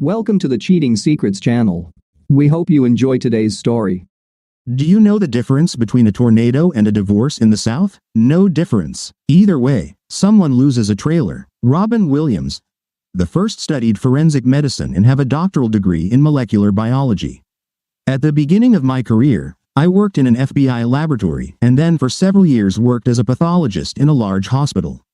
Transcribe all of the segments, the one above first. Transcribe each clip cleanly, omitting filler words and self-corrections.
Welcome to the Cheating Secrets channel. We hope you enjoy today's story. Do you know the difference between a tornado and a divorce in the South? No difference. Either way, someone loses a trailer. Robin Williams, the first studied forensic medicine and have a doctoral degree in molecular biology. At the beginning of my career, I worked in an FBI laboratory and then for several years worked as a pathologist in a large hospital.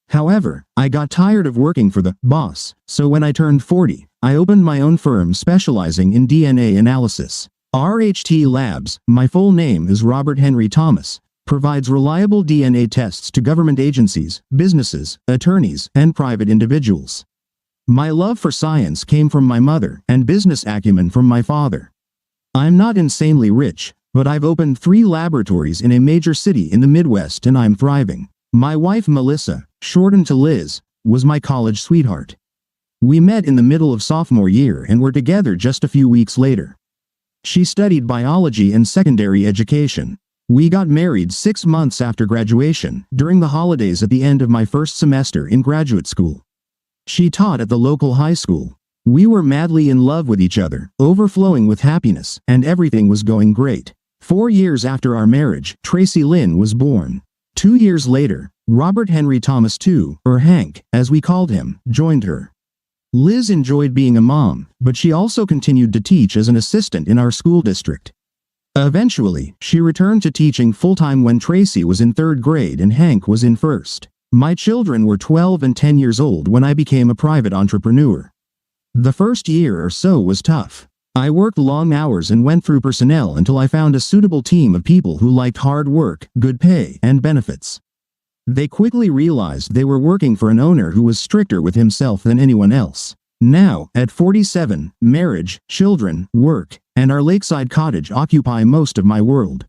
However, I got tired of working for the boss, so when I turned 40, I opened my own firm specializing in DNA analysis. RHT Labs, my full name is Robert Henry Thomas, provides reliable DNA tests to government agencies, businesses, attorneys, and private individuals. My love for science came from my mother and business acumen from my father. I'm not insanely rich, but I've opened 3 laboratories in a major city in the Midwest and I'm thriving. My wife Melissa, shortened to Liz, was my college sweetheart. We met in the middle of sophomore year and were together just a few weeks later. She studied biology and secondary education. We got married 6 months after graduation, during the holidays at the end of my first semester in graduate school. She taught at the local high school. We were madly in love with each other, overflowing with happiness, and everything was going great. 4 years after our marriage, Tracy Lynn was born. 2 years later, Robert Henry Thomas II, or Hank, as we called him, joined her. Liz enjoyed being a mom, but she also continued to teach as an assistant in our school district. Eventually, she returned to teaching full-time when Tracy was in 3rd grade and Hank was in 1st. My children were 12 and 10 years old when I became a private entrepreneur. The first year or so was tough. I worked long hours and went through personnel until I found a suitable team of people who liked hard work, good pay, and benefits. They quickly realized they were working for an owner who was stricter with himself than anyone else. Now, at 47, marriage, children, work, and our lakeside cottage occupy most of my world.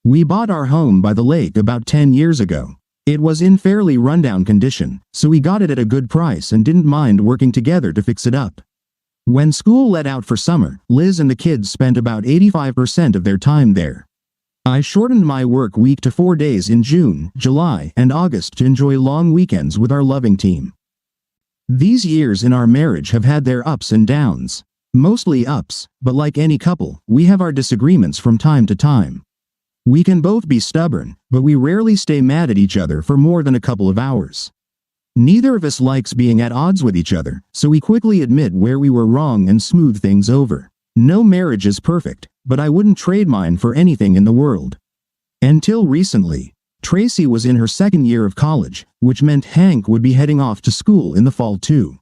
We bought our home by the lake about 10 years ago. It was in fairly rundown condition, so we got it at a good price and didn't mind working together to fix it up. When school let out for summer, Liz and the kids spent about 85% of their time there. I shortened my work week to 4 days in June, July, and August to enjoy long weekends with our loving team. These years in our marriage have had their ups and downs. Mostly ups, but like any couple, we have our disagreements from time to time. We can both be stubborn, but we rarely stay mad at each other for more than a couple of hours. Neither of us likes being at odds with each other, so we quickly admit where we were wrong and smooth things over. No marriage is perfect, but I wouldn't trade mine for anything in the world. Until recently, Tracy was in her 2nd year of college, which meant Hank would be heading off to school in the fall too.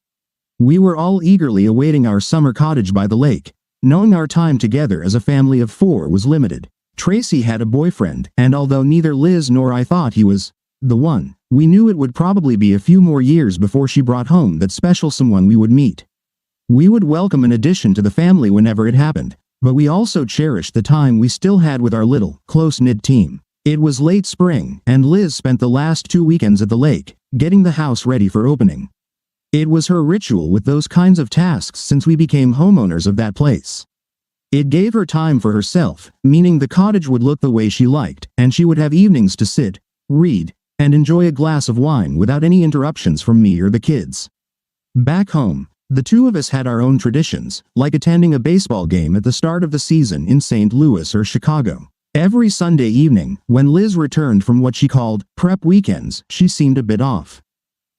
We were all eagerly awaiting our summer cottage by the lake, knowing our time together as a family of 4 was limited. Tracy had a boyfriend, and although neither Liz nor I thought he was the one, we knew it would probably be a few more years before she brought home that special someone we would meet. We would welcome an addition to the family whenever it happened, but we also cherished the time we still had with our little, close-knit team. It was late spring, and Liz spent the last 2 weekends at the lake, getting the house ready for opening. It was her ritual with those kinds of tasks since we became homeowners of that place. It gave her time for herself, meaning the cottage would look the way she liked, and she would have evenings to sit, read, and enjoy a glass of wine without any interruptions from me or the kids. Back home, the 2 of us had our own traditions, like attending a baseball game at the start of the season in St. Louis or Chicago. Every Sunday evening, when Liz returned from what she called prep weekends, she seemed a bit off.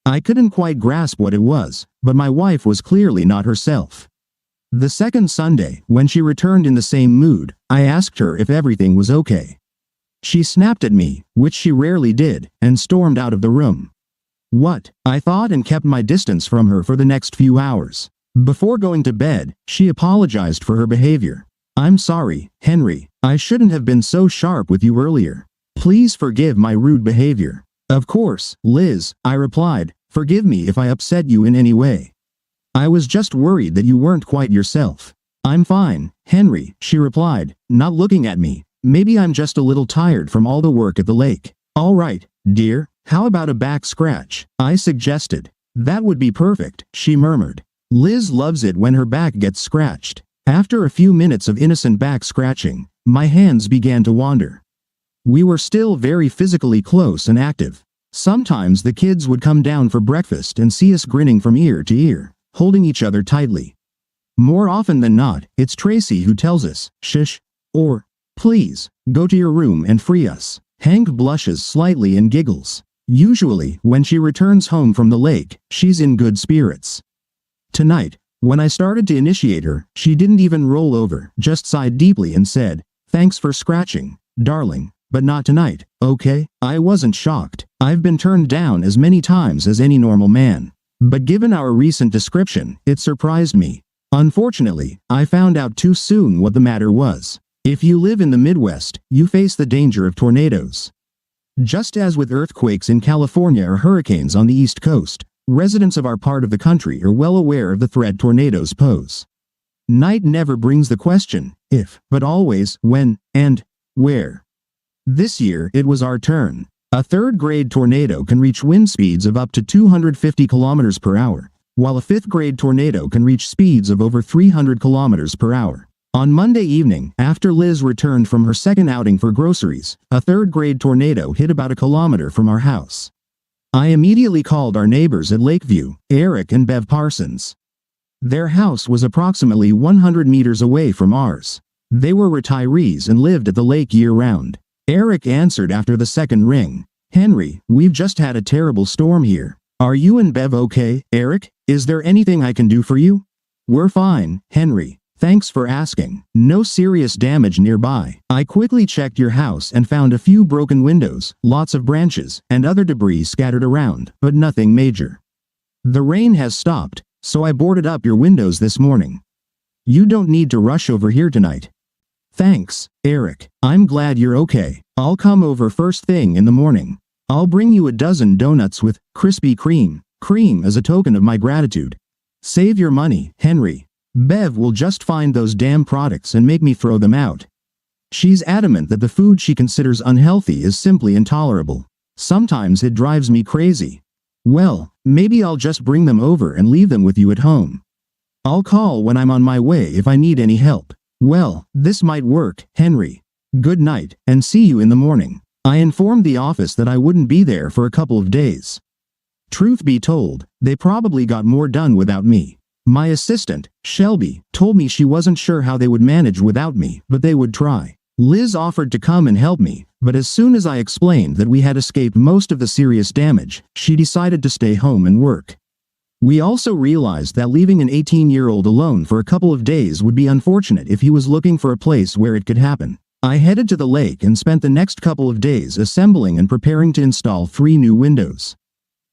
I couldn't quite grasp what it was, but my wife was clearly not herself. The second Sunday, when she returned in the same mood, I asked her if everything was okay. She snapped at me, which she rarely did, and stormed out of the room. What? I thought and kept my distance from her for the next few hours. Before going to bed, she apologized for her behavior. "I'm sorry, Henry. I shouldn't have been so sharp with you earlier. Please forgive my rude behavior." "Of course, Liz," I replied. "Forgive me if I upset you in any way. I was just worried that you weren't quite yourself." "I'm fine, Henry," she replied, not looking at me. "Maybe I'm just a little tired from all the work at the lake." "All right, dear, how about a back scratch?" I suggested. "That would be perfect," she murmured. Liz loves it when her back gets scratched. After a few minutes of innocent back scratching, my hands began to wander. We were still very physically close and active. Sometimes the kids would come down for breakfast and see us grinning from ear to ear, holding each other tightly. More often than not, it's Tracy who tells us, "Shush," or "Please, go to your room and free us." Hank blushes slightly and giggles. Usually, when she returns home from the lake, she's in good spirits. Tonight, when I started to initiate her, she didn't even roll over, just sighed deeply and said, "Thanks for scratching, darling, but not tonight, okay?" I wasn't shocked. I've been turned down as many times as any normal man. But given our recent description, it surprised me. Unfortunately, I found out too soon what the matter was. If you live in the Midwest, you face the danger of tornadoes. Just as with earthquakes in California or hurricanes on the East Coast, residents of our part of the country are well aware of the threat tornadoes pose. Night never brings the question, if, but always, when, and where. This year, it was our turn. A third-grade tornado can reach wind speeds of up to 250 kilometers per hour, while a fifth-grade tornado can reach speeds of over 300 kilometers per hour. On Monday evening, after Liz returned from her second outing for groceries, a third-grade tornado hit about a kilometer from our house. I immediately called our neighbors at Lakeview, Eric and Bev Parsons. Their house was approximately 100 meters away from ours. They were retirees and lived at the lake year-round. Eric answered after the second ring. "Henry, we've just had a terrible storm here. Are you and Bev okay, Eric? Is there anything I can do for you?" "We're fine, Henry. Thanks for asking. No serious damage nearby. I quickly checked your house and found a few broken windows, lots of branches, and other debris scattered around, but nothing major. The rain has stopped, so I boarded up your windows this morning. You don't need to rush over here tonight." "Thanks, Eric. I'm glad you're okay. I'll come over first thing in the morning. I'll bring you a dozen donuts with Krispy Kreme as a token of my gratitude." "Save your money, Henry. Bev will just find those damn products and make me throw them out. She's adamant that the food she considers unhealthy is simply intolerable. Sometimes it drives me crazy." "Well, maybe I'll just bring them over and leave them with you at home. I'll call when I'm on my way if I need any help." "Well, this might work, Henry. Good night, and see you in the morning." I informed the office that I wouldn't be there for a couple of days. Truth be told, they probably got more done without me. My assistant, Shelby, told me she wasn't sure how they would manage without me, but they would try. Liz offered to come and help me, but as soon as I explained that we had escaped most of the serious damage, she decided to stay home and work. We also realized that leaving an 18-year-old alone for a couple of days would be unfortunate if he was looking for a place where it could happen. I headed to the lake and spent the next couple of days assembling and preparing to install 3 new windows.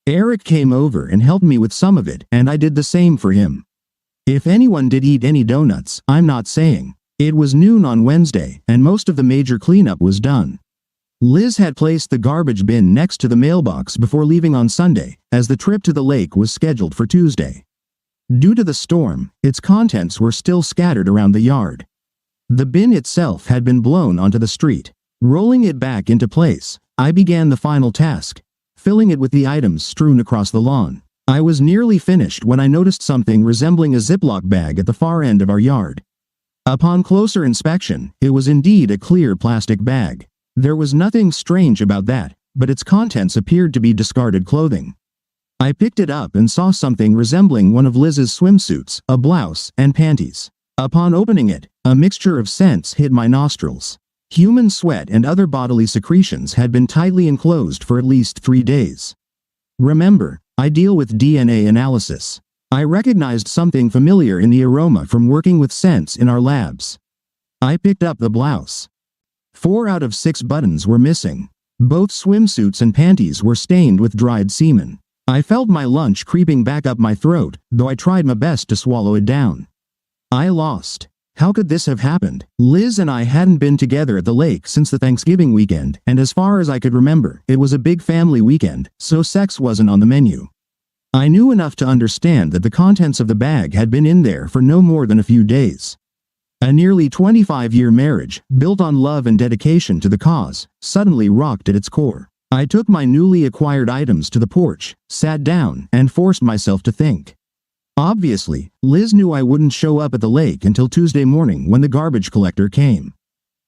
Eric came over and helped me with some of it, and I did the same for him. If anyone did eat any donuts, I'm not saying. It was noon on Wednesday, and most of the major cleanup was done. Liz had placed the garbage bin next to the mailbox before leaving on Sunday, as the trip to the lake was scheduled for Tuesday. Due to the storm, its contents were still scattered around the yard. The bin itself had been blown onto the street. Rolling it back into place, I began the final task, filling it with the items strewn across the lawn. I was nearly finished when I noticed something resembling a Ziploc bag at the far end of our yard. Upon closer inspection, it was indeed a clear plastic bag. There was nothing strange about that, but its contents appeared to be discarded clothing. I picked it up and saw something resembling one of Liz's swimsuits, a blouse, and panties. Upon opening it, a mixture of scents hit my nostrils. Human sweat and other bodily secretions had been tightly enclosed for at least 3 days. Remember, I deal with DNA analysis. I recognized something familiar in the aroma from working with scents in our labs. I picked up the blouse. 4 out of 6 buttons were missing. Both swimsuits and panties were stained with dried semen. I felt my lunch creeping back up my throat, though I tried my best to swallow it down. I lost. How could this have happened? Liz and I hadn't been together at the lake since the Thanksgiving weekend, and as far as I could remember, it was a big family weekend, so sex wasn't on the menu. I knew enough to understand that the contents of the bag had been in there for no more than a few days. A nearly 25-year marriage, built on love and dedication to the cause, suddenly rocked at its core. I took my newly acquired items to the porch, sat down, and forced myself to think. Obviously, Liz knew I wouldn't show up at the lake until Tuesday morning when the garbage collector came.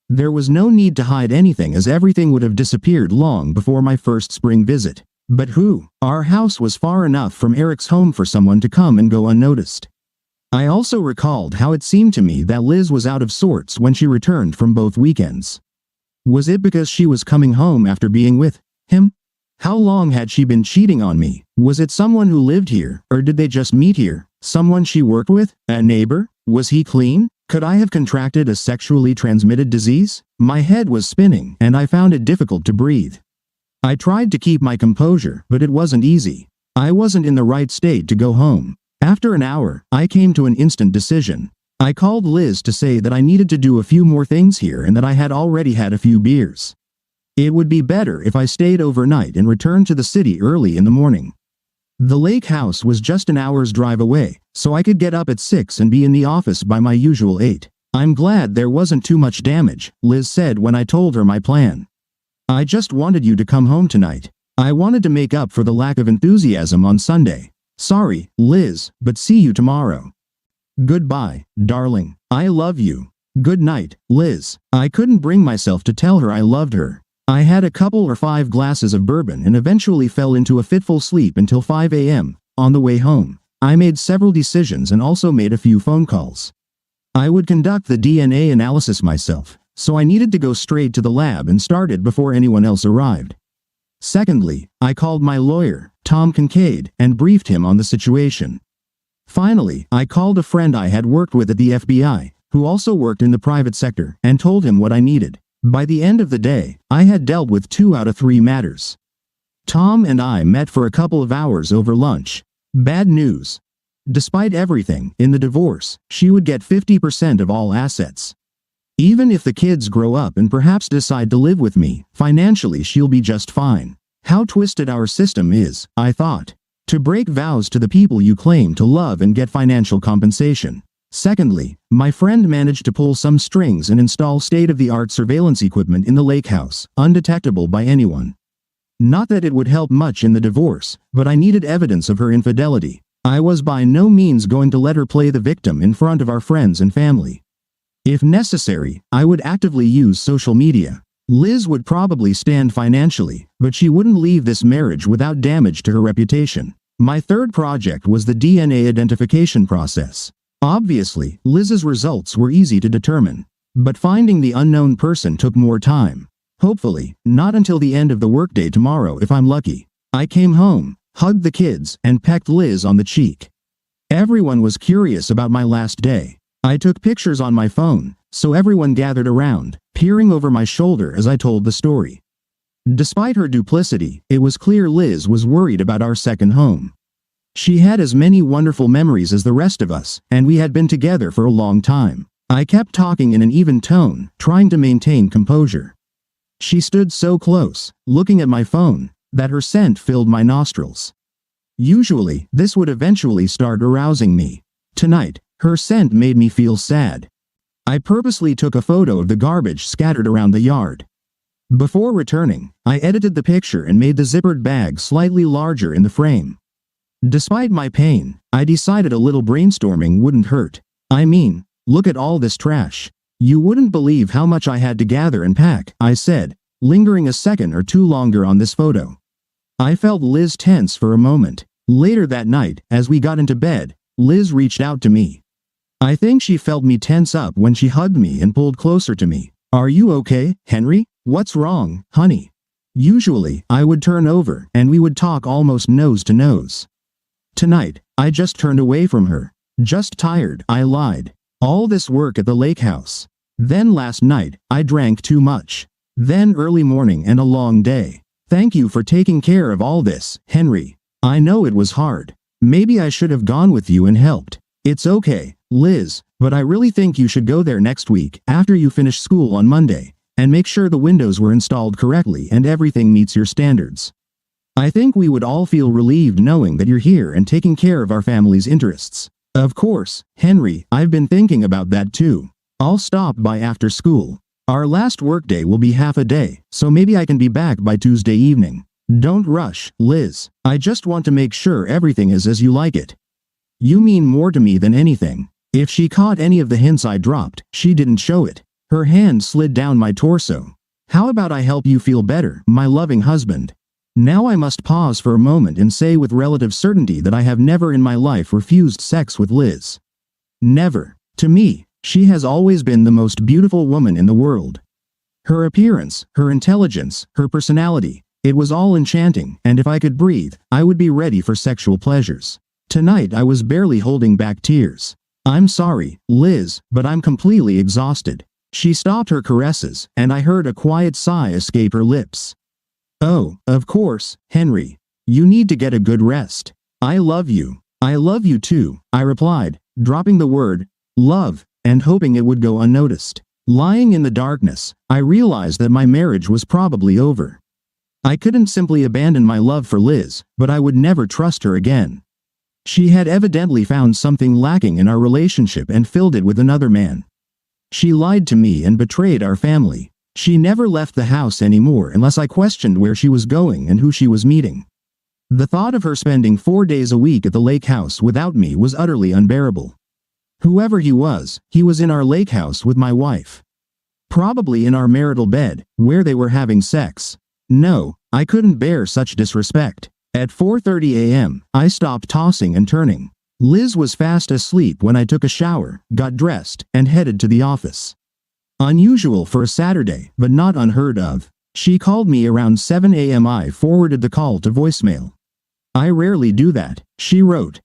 There was no need to hide anything as everything would have disappeared long before my first spring visit. But who? Our house was far enough from Eric's home for someone to come and go unnoticed. I also recalled how it seemed to me that Liz was out of sorts when she returned from both weekends. Was it because she was coming home after being with him? How long had she been cheating on me? Was it someone who lived here, or did they just meet here? Someone she worked with? A neighbor? Was he clean? Could I have contracted a sexually transmitted disease? My head was spinning, and I found it difficult to breathe. I tried to keep my composure, but it wasn't easy. I wasn't in the right state to go home. After an hour, I came to an instant decision. I called Liz to say that I needed to do a few more things here and that I had already had a few beers. It would be better if I stayed overnight and returned to the city early in the morning. The lake house was just an hour's drive away, so I could get up at 6 and be in the office by my usual 8. I'm glad there wasn't too much damage, Liz said when I told her my plan. I just wanted you to come home tonight. I wanted to make up for the lack of enthusiasm on Sunday. Sorry, Liz, but see you tomorrow. Goodbye, darling. I love you. Good night, Liz. I couldn't bring myself to tell her I loved her. I had a couple or 5 glasses of bourbon and eventually fell into a fitful sleep until 5 a.m. On the way home, I made several decisions and also made a few phone calls. I would conduct the DNA analysis myself, so I needed to go straight to the lab and start it before anyone else arrived. Secondly, I called my lawyer, Tom Kincaid, and briefed him on the situation. Finally, I called a friend I had worked with at the FBI, who also worked in the private sector, and told him what I needed. By the end of the day, I had dealt with 2 out of 3 matters. Tom and I met for a couple of hours over lunch. Bad news. Despite everything, in the divorce, she would get 50% of all assets. Even if the kids grow up and perhaps decide to live with me, financially she'll be just fine. How twisted our system is, I thought. To break vows to the people you claim to love and get financial compensation. Secondly, my friend managed to pull some strings and install state-of-the-art surveillance equipment in the lake house, undetectable by anyone. Not that it would help much in the divorce, but I needed evidence of her infidelity. I was by no means going to let her play the victim in front of our friends and family. If necessary, I would actively use social media. Liz would probably stand financially, but she wouldn't leave this marriage without damage to her reputation. My third project was the DNA identification process. Obviously, Liz's results were easy to determine, but finding the unknown person took more time. Hopefully, not until the end of the workday tomorrow if I'm lucky. I came home, hugged the kids, and pecked Liz on the cheek. Everyone was curious about my last day. I took pictures on my phone, so everyone gathered around, peering over my shoulder as I told the story. Despite her duplicity, it was clear Liz was worried about our second home. She had as many wonderful memories as the rest of us, and we had been together for a long time. I kept talking in an even tone, trying to maintain composure. She stood so close, looking at my phone, that her scent filled my nostrils. Usually, this would eventually start arousing me. Tonight, her scent made me feel sad. I purposely took a photo of the garbage scattered around the yard. Before returning, I edited the picture and made the zippered bag slightly larger in the frame. Despite my pain, I decided a little brainstorming wouldn't hurt. I mean, look at all this trash. You wouldn't believe how much I had to gather and pack, I said, lingering a second or two longer on this photo. I felt Liz tense for a moment. Later that night, as we got into bed, Liz reached out to me. I think she felt me tense up when she hugged me and pulled closer to me. Are you okay, Henry? What's wrong, honey? Usually, I would turn over and we would talk almost nose to nose. Tonight, I just turned away from her. Just tired, I lied. All this work at the lake house. Then last night, I drank too much. Then early morning and a long day. Thank you for taking care of all this, Henry. I know it was hard. Maybe I should have gone with you and helped. It's okay, Liz, but I really think you should go there next week after you finish school on Monday, and make sure the windows were installed correctly and everything meets your standards. I think we would all feel relieved knowing that you're here and taking care of our family's interests. Of course, Henry, I've been thinking about that too. I'll stop by after school. Our last workday will be half a day, so maybe I can be back by Tuesday evening. Don't rush, Liz. I just want to make sure everything is as you like it. You mean more to me than anything. If she caught any of the hints I dropped, she didn't show it. Her hand slid down my torso. How about I help you feel better, my loving husband? Now I must pause for a moment and say with relative certainty that I have never in my life refused sex with Liz. Never. To me, she has always been the most beautiful woman in the world. Her appearance, her intelligence, her personality, it was all enchanting, and if I could breathe, I would be ready for sexual pleasures. Tonight I was barely holding back tears. I'm sorry, Liz, but I'm completely exhausted. She stopped her caresses, and I heard a quiet sigh escape her lips. Oh, of course, Henry. You need to get a good rest. I love you. I love you too, I replied, dropping the word, love, and hoping it would go unnoticed. Lying in the darkness, I realized that my marriage was probably over. I couldn't simply abandon my love for Liz, but I would never trust her again. She had evidently found something lacking in our relationship and filled it with another man. She lied to me and betrayed our family. She never left the house anymore unless I questioned where she was going and who she was meeting. The thought of her spending 4 days a week at the lake house without me was utterly unbearable. Whoever he was in our lake house with my wife. Probably in our marital bed, where they were having sex. No, I couldn't bear such disrespect. At 4:30 a.m., I stopped tossing and turning. Liz was fast asleep when I took a shower, got dressed, and headed to the office. Unusual for a Saturday, but not unheard of. She called me around 7 a.m. I forwarded the call to voicemail. I rarely do that, she wrote.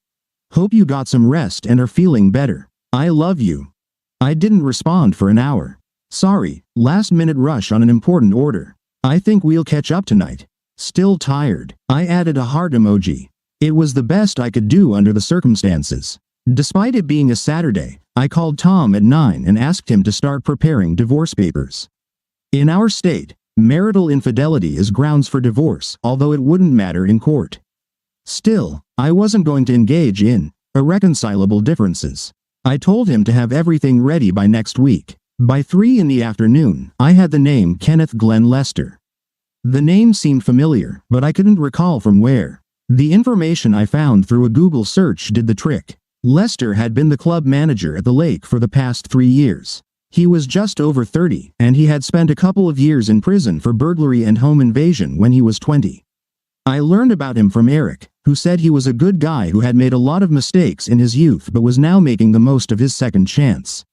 Hope you got some rest and are feeling better. I love you. I didn't respond for an hour. Sorry, last-minute rush on an important order. I think we'll catch up tonight. Still tired. I added a heart emoji. It was the best I could do under the circumstances. Despite it being a Saturday, I called Tom at 9 and asked him to start preparing divorce papers. In our state, marital infidelity is grounds for divorce, although it wouldn't matter in court. Still, I wasn't going to engage in irreconcilable differences. I told him to have everything ready by next week. By 3 in the afternoon, I had the name Kenneth Glenn Lester. The name seemed familiar, but I couldn't recall from where. The information I found through a Google search did the trick. Lester had been the club manager at the lake for the past 3 years. He was just over 30, and he had spent a couple of years in prison for burglary and home invasion when he was 20. I learned about him from Eric, who said he was a good guy who had made a lot of mistakes in his youth but was now making the most of his second chance.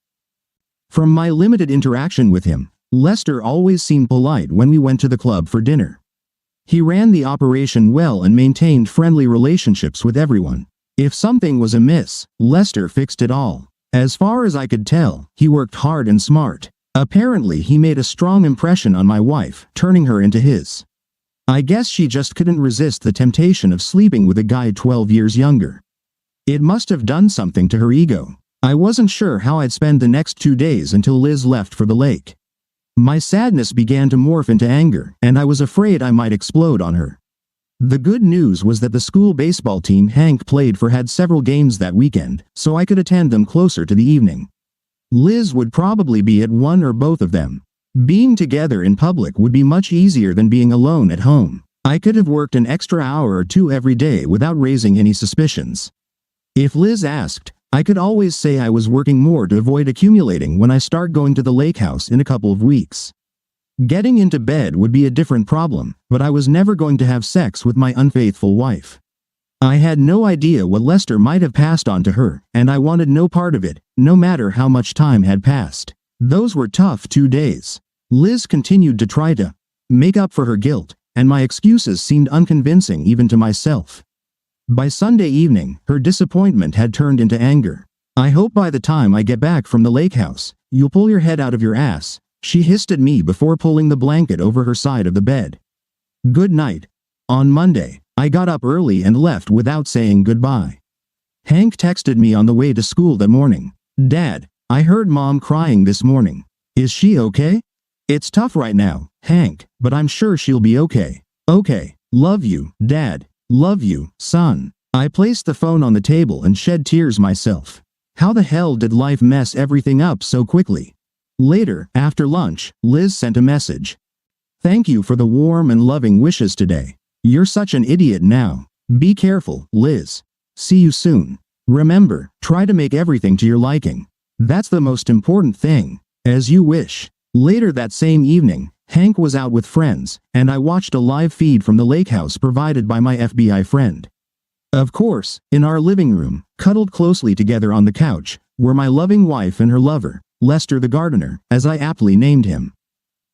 From my limited interaction with him, Lester always seemed polite when we went to the club for dinner. He ran the operation well and maintained friendly relationships with everyone. If something was amiss, Lester fixed it all. As far as I could tell, he worked hard and smart. Apparently he made a strong impression on my wife, turning her into his. I guess she just couldn't resist the temptation of sleeping with a guy 12 years younger. It must have done something to her ego. I wasn't sure how I'd spend the next 2 days until Liz left for the lake. My sadness began to morph into anger, and I was afraid I might explode on her. The good news was that the school baseball team Hank played for had several games that weekend, so I could attend them closer to the evening. Liz would probably be at one or both of them. Being together in public would be much easier than being alone at home. I could have worked an extra hour or two every day without raising any suspicions. If Liz asked, I could always say I was working more to avoid accumulating when I start going to the lake house in a couple of weeks. Getting into bed would be a different problem, but I was never going to have sex with my unfaithful wife. I had no idea what Lester might have passed on to her, and I wanted no part of it, no matter how much time had passed. Those were tough 2 days. Liz continued to try to make up for her guilt, and my excuses seemed unconvincing even to myself. By Sunday evening, her disappointment had turned into anger. I hope by the time I get back from the lake house, you'll pull your head out of your ass, she hissed at me before pulling the blanket over her side of the bed. Good night. On Monday, I got up early and left without saying goodbye. Hank texted me on the way to school that morning. Dad, I heard Mom crying this morning. Is she okay? It's tough right now, Hank, but I'm sure she'll be okay. Okay, love you, Dad. Love you, son. I placed the phone on the table and shed tears myself. How the hell did life mess everything up so quickly? Later, after lunch, Liz sent a message. Thank you for the warm and loving wishes today. You're such an idiot now. Be careful, Liz. See you soon. Remember, try to make everything to your liking. That's the most important thing. As you wish. Later that same evening, Hank was out with friends, and I watched a live feed from the lake house provided by my FBI friend. Of course, in our living room, cuddled closely together on the couch, were my loving wife and her lover, Lester the gardener, as I aptly named him.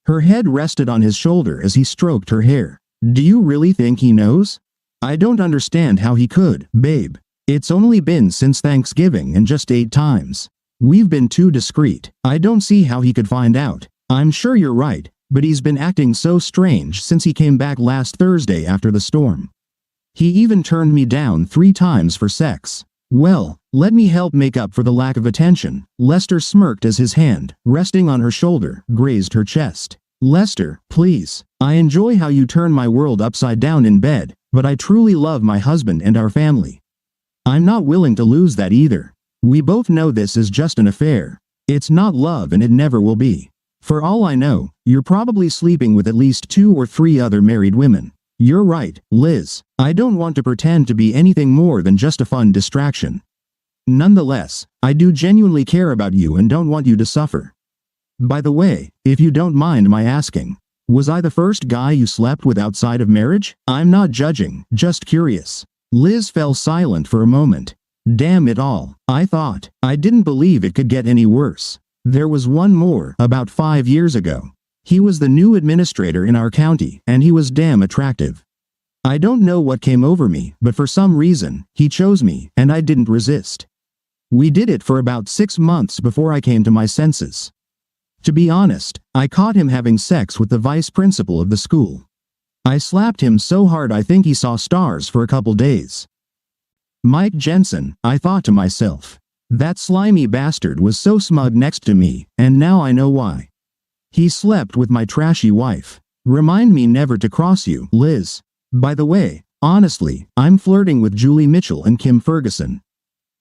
Her head rested on his shoulder as he stroked her hair. Do you really think he knows? I don't understand how he could, babe. It's only been since Thanksgiving and just 8 times. We've been too discreet. I don't see how he could find out. I'm sure you're right, but he's been acting so strange since he came back last Thursday after the storm. He even turned me down 3 times for sex. Well, let me help make up for the lack of attention. Lester smirked as his hand, resting on her shoulder, grazed her chest. Lester, please. I enjoy how you turn my world upside down in bed, but I truly love my husband and our family. I'm not willing to lose that either. We both know this is just an affair. It's not love and it never will be. For all I know, you're probably sleeping with at least 2 or 3 other married women. You're right, Liz. I don't want to pretend to be anything more than just a fun distraction. Nonetheless, I do genuinely care about you and don't want you to suffer. By the way, if you don't mind my asking, was I the first guy you slept with outside of marriage? I'm not judging, just curious. Liz fell silent for a moment. Damn it all, I thought. I didn't believe it could get any worse. There was one more, about 5 years ago. He was the new administrator in our county, and he was damn attractive. I don't know what came over me, but for some reason, he chose me, and I didn't resist. We did it for about 6 months before I came to my senses. To be honest, I caught him having sex with the vice principal of the school. I slapped him so hard I think he saw stars for a couple days. Mike Jensen, I thought to myself. That slimy bastard was so smug next to me, and now I know why. He slept with my trashy wife. Remind me never to cross you, Liz. By the way, honestly, I'm flirting with Julie Mitchell and Kim Ferguson.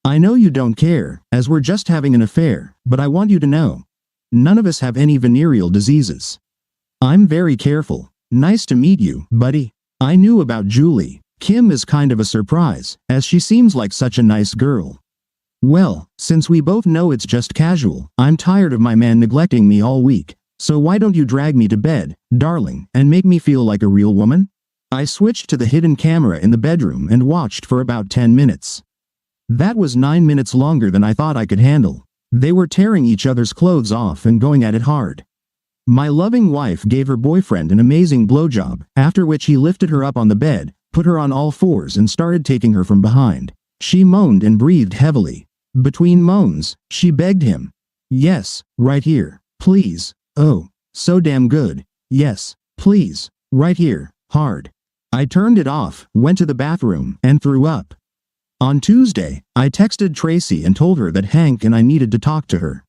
I know you don't care, as we're just having an affair, but I want you to know. None of us have any venereal diseases. I'm very careful. Nice to meet you, buddy. I knew about Julie. Kim is kind of a surprise, as she seems like such a nice girl. Well, since we both know it's just casual, I'm tired of my man neglecting me all week, so why don't you drag me to bed, darling, and make me feel like a real woman? I switched to the hidden camera in the bedroom and watched for about 10 minutes. That was 9 minutes longer than I thought I could handle. They were tearing each other's clothes off and going at it hard. My loving wife gave her boyfriend an amazing blowjob, after which he lifted her up on the bed, put her on all fours and started taking her from behind. She moaned and breathed heavily. Between moans, she begged him. Yes, right here, please. Oh, so damn good. Yes, please, right here, hard. I turned it off, went to the bathroom, and threw up. On Tuesday, I texted Tracy and told her that Hank and I needed to talk to her.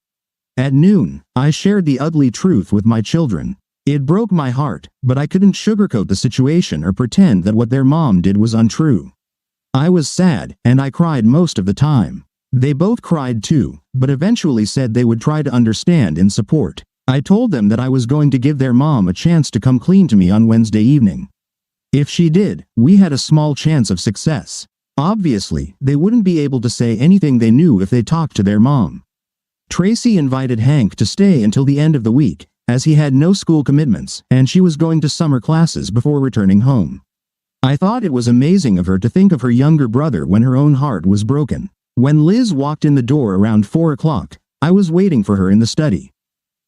At noon, I shared the ugly truth with my children. It broke my heart, but I couldn't sugarcoat the situation or pretend that what their mom did was untrue. I was sad, and I cried most of the time. They both cried too, but eventually said they would try to understand and support. I told them that I was going to give their mom a chance to come clean to me on Wednesday evening. If she did, we had a small chance of success. Obviously, they wouldn't be able to say anything they knew if they talked to their mom. Tracy invited Hank to stay until the end of the week, as he had no school commitments, and she was going to summer classes before returning home. I thought it was amazing of her to think of her younger brother when her own heart was broken. When Liz walked in the door around 4 o'clock, I was waiting for her in the study.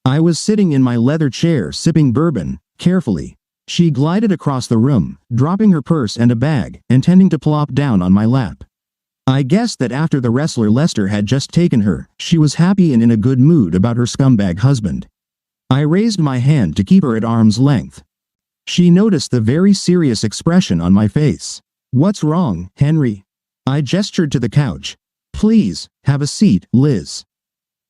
I was sitting in my leather chair sipping bourbon, carefully. She glided across the room, dropping her purse and a bag, intending to plop down on my lap. I guessed that after the wrestler Lester had just taken her, she was happy and in a good mood about her scumbag husband. I raised my hand to keep her at arm's length. She noticed the very serious expression on my face. What's wrong, Henry? I gestured to the couch. Please, have a seat, Liz.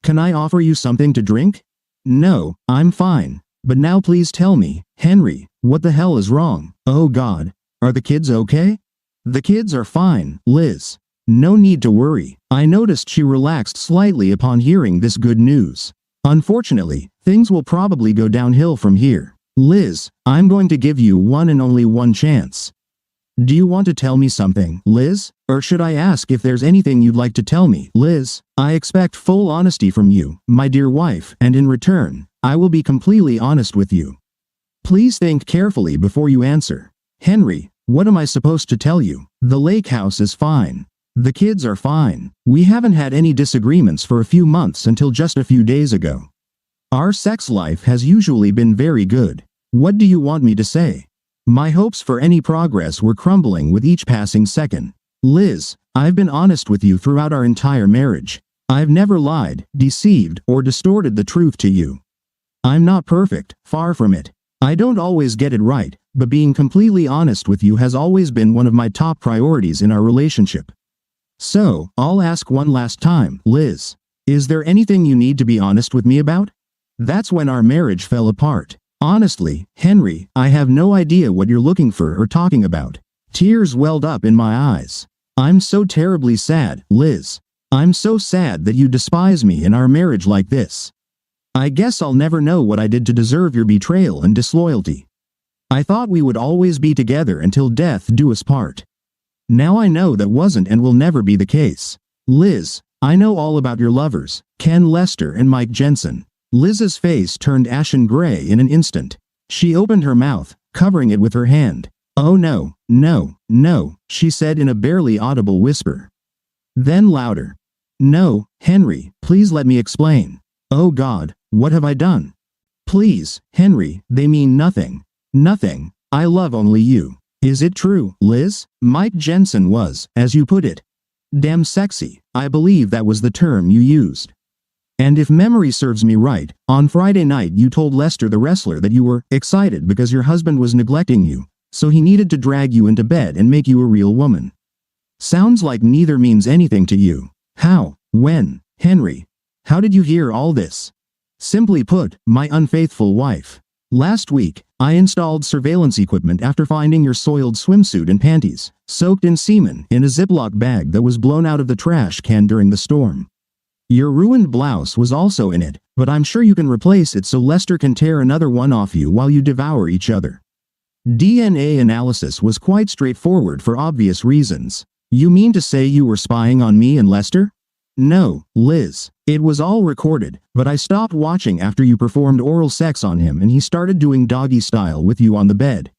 Can I offer you something to drink? No, I'm fine. But now please tell me, Henry, what the hell is wrong? Oh God, are the kids okay? The kids are fine, Liz. No need to worry. I noticed she relaxed slightly upon hearing this good news. Unfortunately, things will probably go downhill from here. Liz, I'm going to give you one and only one chance. Do you want to tell me something, Liz? Or should I ask if there's anything you'd like to tell me, Liz? I expect full honesty from you, my dear wife, and in return, I will be completely honest with you. Please think carefully before you answer. Henry, what am I supposed to tell you? The lake house is fine. The kids are fine. We haven't had any disagreements for a few months until just a few days ago. Our sex life has usually been very good. What do you want me to say? My hopes for any progress were crumbling with each passing second. Liz, I've been honest with you throughout our entire marriage. I've never lied, deceived, or distorted the truth to you. I'm not perfect, far from it. I don't always get it right, but being completely honest with you has always been one of my top priorities in our relationship. So, I'll ask one last time, Liz. Is there anything you need to be honest with me about? That's when our marriage fell apart. Honestly, Henry, I have no idea what you're looking for or talking about. Tears welled up in my eyes. I'm so terribly sad, Liz. I'm so sad that you despise me in our marriage like this. I guess I'll never know what I did to deserve your betrayal and disloyalty. I thought we would always be together until death do us part. Now I know that wasn't and will never be the case. Liz, I know all about your lovers, Ken Lester and Mike Jensen. Liz's face turned ashen gray in an instant. She opened her mouth, covering it with her hand. Oh no, no, no, she said in a barely audible whisper. Then louder. No, Henry, please let me explain. Oh God, what have I done? Please, Henry, they mean nothing. Nothing. I love only you. Is it true, Liz? Mike Jensen was, as you put it, damn sexy. I believe that was the term you used. And if memory serves me right, on Friday night you told Lester the wrestler that you were excited because your husband was neglecting you, so he needed to drag you into bed and make you a real woman. Sounds like neither means anything to you. How? When? Henry? How did you hear all this? Simply put, my unfaithful wife. Last week, I installed surveillance equipment after finding your soiled swimsuit and panties, soaked in semen, in a Ziploc bag that was blown out of the trash can during the storm. Your ruined blouse was also in it, but I'm sure you can replace it so Lester can tear another one off you while you devour each other. DNA analysis was quite straightforward for obvious reasons. You mean to say you were spying on me and Lester? No, Liz. It was all recorded, but I stopped watching after you performed oral sex on him and he started doing doggy style with you on the bed.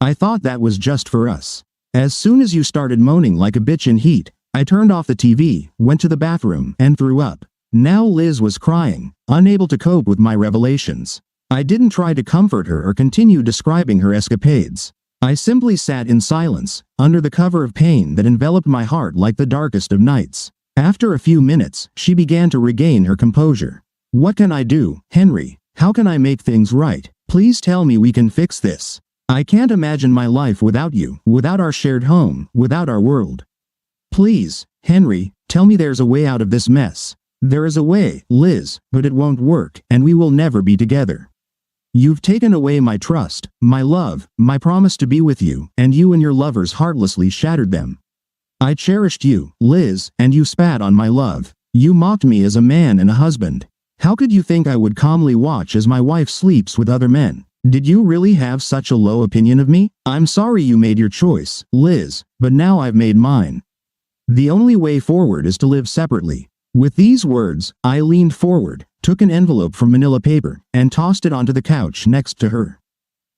I thought that was just for us. As soon as you started moaning like a bitch in heat, I turned off the TV, went to the bathroom, and threw up. Now Liz was crying, unable to cope with my revelations. I didn't try to comfort her or continue describing her escapades. I simply sat in silence, under the cover of pain that enveloped my heart like the darkest of nights. After a few minutes, she began to regain her composure. What can I do, Henry? How can I make things right? Please tell me we can fix this. I can't imagine my life without you, without our shared home, without our world. Please, Henry, tell me there's a way out of this mess. There is a way, Liz, but it won't work, and we will never be together. You've taken away my trust, my love, my promise to be with you, and you and your lovers heartlessly shattered them. I cherished you, Liz, and you spat on my love. You mocked me as a man and a husband. How could you think I would calmly watch as my wife sleeps with other men? Did you really have such a low opinion of me? I'm sorry you made your choice, Liz, but now I've made mine. The only way forward is to live separately. With these words, I leaned forward, took an envelope from manila paper, and tossed it onto the couch next to her.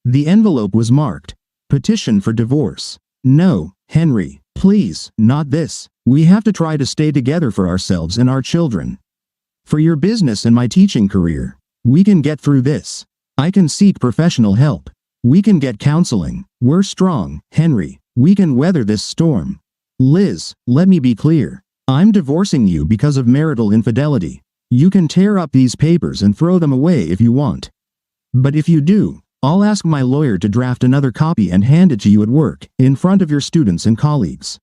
The envelope was marked, Petition for Divorce. No, Henry, please, not this. We have to try to stay together for ourselves and our children. For your business and my teaching career. We can get through this. I can seek professional help. We can get counseling. We're strong, Henry. We can weather this storm. Liz, let me be clear. I'm divorcing you because of marital infidelity. You can tear up these papers and throw them away if you want. But if you do, I'll ask my lawyer to draft another copy and hand it to you at work, in front of your students and colleagues.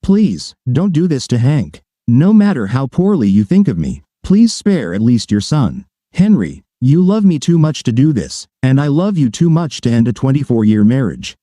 Please, don't do this to Hank. No matter how poorly you think of me, please spare at least your son. Henry, you love me too much to do this, and I love you too much to end a 24-year marriage.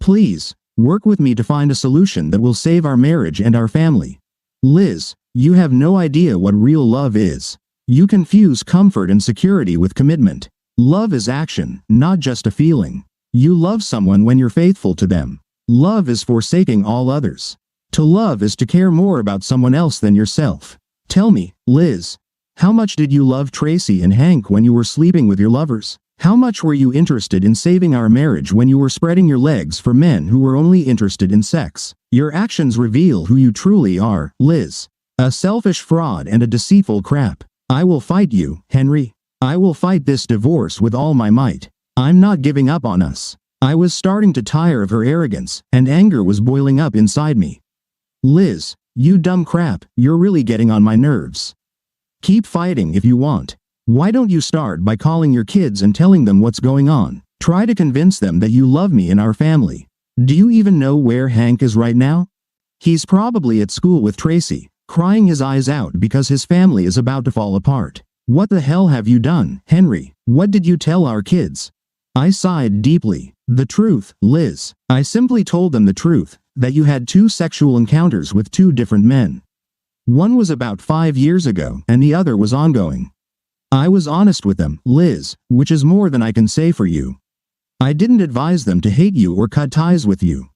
Please, work with me to find a solution that will save our marriage and our family. Liz, you have no idea what real love is. You confuse comfort and security with commitment. Love is action, not just a feeling. You love someone when you're faithful to them. Love is forsaking all others. To love is to care more about someone else than yourself. Tell me, Liz, how much did you love Tracy and Hank when you were sleeping with your lovers? How much were you interested in saving our marriage when you were spreading your legs for men who were only interested in sex? Your actions reveal who you truly are, Liz. A selfish fraud and a deceitful crap. I will fight you, Henry. I will fight this divorce with all my might. I'm not giving up on us. I was starting to tire of her arrogance, and anger was boiling up inside me. Liz, you dumb crap, you're really getting on my nerves. Keep fighting if you want. Why don't you start by calling your kids and telling them what's going on? Try to convince them that you love me and our family. Do you even know where Hank is right now? He's probably at school with Tracy, crying his eyes out because his family is about to fall apart. What the hell have you done, Henry? What did you tell our kids? I sighed deeply. The truth, Liz. I simply told them the truth, that you had 2 sexual encounters with 2 different men. One was about 5 years ago, and the other was ongoing. I was honest with them, Liz, which is more than I can say for you. I didn't advise them to hate you or cut ties with you.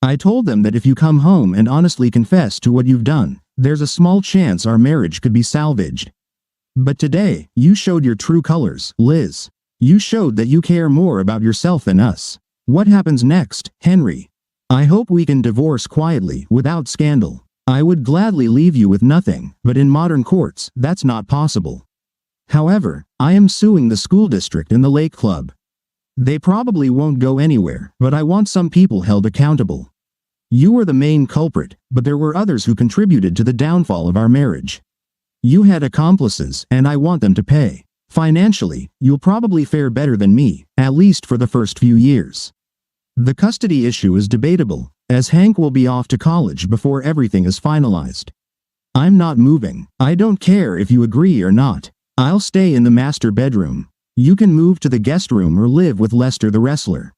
I told them that if you come home and honestly confess to what you've done, there's a small chance our marriage could be salvaged. But today, you showed your true colors, Liz. You showed that you care more about yourself than us. What happens next, Henry? I hope we can divorce quietly, without scandal. I would gladly leave you with nothing, but in modern courts, that's not possible. However, I am suing the school district and the Lake Club. They probably won't go anywhere, but I want some people held accountable. You were the main culprit, but there were others who contributed to the downfall of our marriage. You had accomplices, and I want them to pay. Financially, you'll probably fare better than me, at least for the first few years. The custody issue is debatable, as Hank will be off to college before everything is finalized. I'm not moving. I don't care if you agree or not. I'll stay in the master bedroom. You can move to the guest room or live with Lester the wrestler.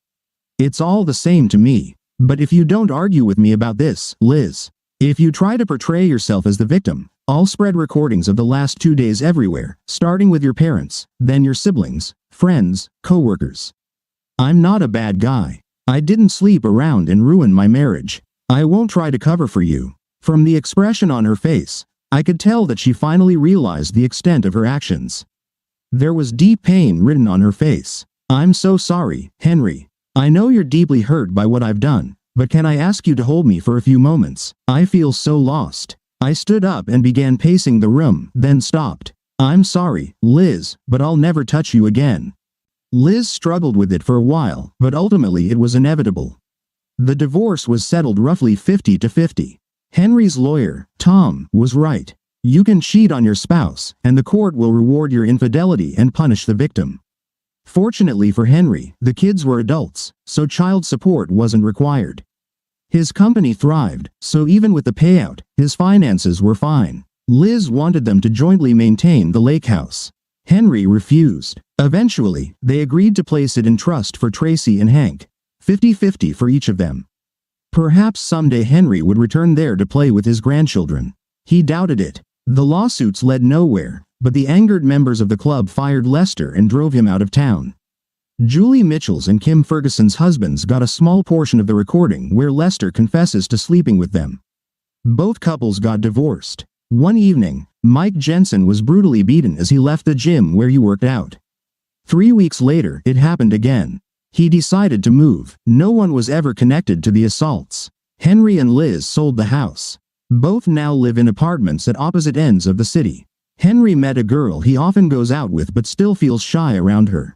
It's all the same to me. But if you don't argue with me about this, Liz, if you try to portray yourself as the victim, I'll spread recordings of the last 2 days everywhere, starting with your parents, then your siblings, friends, co-workers. I'm not a bad guy. I didn't sleep around and ruin my marriage. I won't try to cover for you. From the expression on her face, I could tell that she finally realized the extent of her actions. There was deep pain written on her face. I'm so sorry, Henry. I know you're deeply hurt by what I've done, but can I ask you to hold me for a few moments? I feel so lost. I stood up and began pacing the room, then stopped. I'm sorry, Liz, but I'll never touch you again. Liz struggled with it for a while, but ultimately it was inevitable. The divorce was settled roughly 50-50. Henry's lawyer, Tom, was right. You can cheat on your spouse, and the court will reward your infidelity and punish the victim. Fortunately for Henry, the kids were adults, so child support wasn't required. His company thrived, so even with the payout, his finances were fine. Liz wanted them to jointly maintain the lake house. Henry refused. Eventually, they agreed to place it in trust for Tracy and Hank, 50-50 for each of them. Perhaps someday Henry would return there to play with his grandchildren. He doubted it. The lawsuits led nowhere, but the angered members of the club fired Lester and drove him out of town. Julie Mitchell's and Kim Ferguson's husbands got a small portion of the recording where Lester confesses to sleeping with them. Both couples got divorced. One evening, Mike Jensen was brutally beaten as he left the gym where he worked out. 3 weeks later, it happened again. He decided to move. No one was ever connected to the assaults. Henry and Liz sold the house. Both now live in apartments at opposite ends of the city. Henry met a girl he often goes out with but still feels shy around her.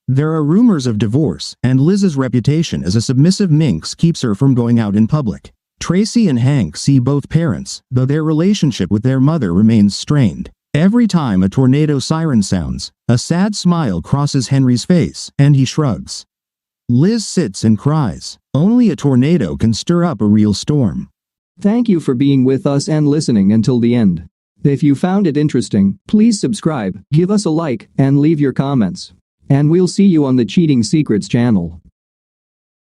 There are rumors of divorce, and Liz's reputation as a submissive minx keeps her from going out in public. Tracy and Hank see both parents, though their relationship with their mother remains strained. Every time a tornado siren sounds, a sad smile crosses Henry's face, and he shrugs. Liz sits and cries. Only a tornado can stir up a real storm. Thank you for being with us and listening until the end. If you found it interesting, please subscribe, give us a like, and leave your comments. And we'll see you on the Cheating Secrets channel.